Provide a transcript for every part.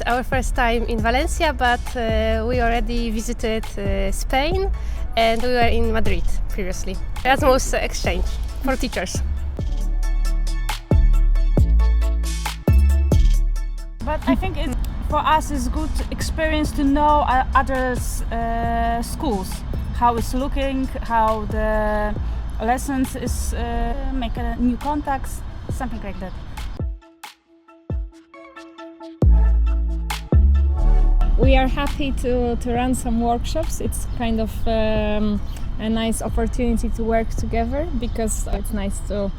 our first time in Valencia, but we already visited Spain and we were in Madrid previously. Erasmus exchange for teachers. But I think for us it's good experience to know other schools, how it's looking, how the lessons is, make new contacts, something like that. We are happy to run some workshops. It's kind of a nice opportunity to work together because it's nice to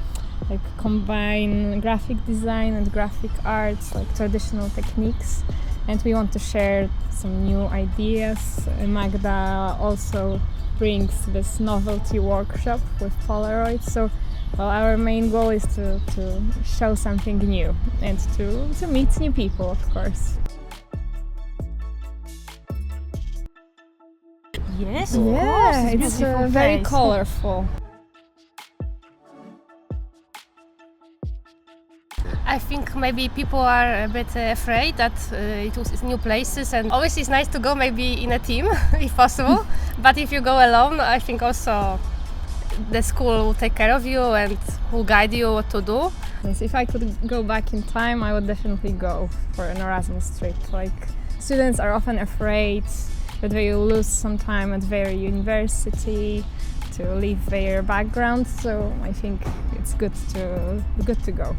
combine graphic design and graphic arts, traditional techniques, and we want to share some new ideas. Magda also brings this novelty workshop with Polaroid, so our main goal is to show something new and to meet new people, of course. Yes, yeah, it's very place. colorful. I think maybe people are a bit afraid that it's new places, and always it's nice to go maybe in a team if possible. But if you go alone, I think also the school will take care of you and will guide you what to do. Yes, if I could go back in time, I would definitely go for an Erasmus trip. Students are often afraid that they will lose some time at their university to leave their background, so I think it's good to go.